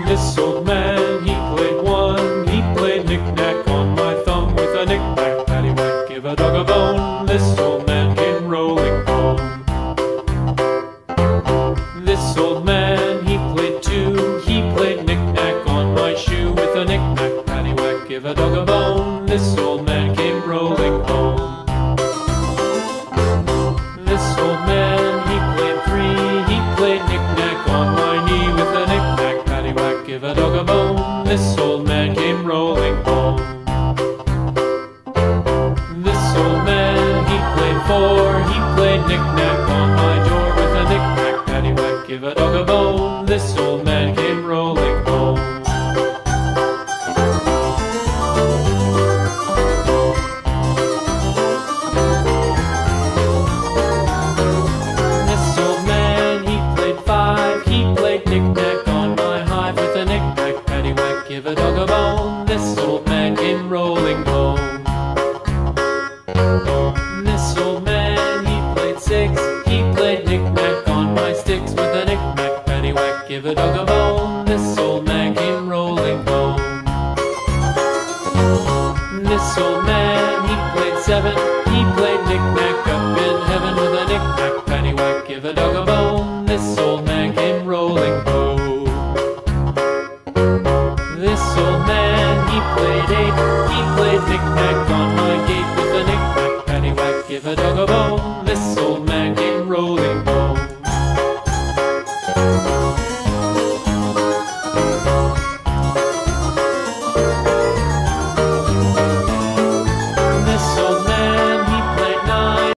This old man, he played one. He played knick-knack on my thumb with a knick-knack, paddywhack, give a dog a bone. This old man came rolling home. This old man, he played two. He played knick-knack on my shoe with a knick-knack, paddywhack, give a dog a bone. This old man came rolling home. This old man, he played three. He played knick-knack on my knee with a knick-knack, paddywhack, give a dog a bone. This old man came rolling home. This old man, he played four. He played knick-knack on my door with a knick-knack, paddywhack, give a dog a bone. This old man came rolling home. This old man, he played five. He played knick-knack on my hive with a knick-knack, paddywhack, give a dog a bone. This old man came rolling home. This old man, he played six. He played knick-knack on my sticks with a knick-knack, paddywhack, give a dog a bone. This old man came rolling home. This old man, he played seven.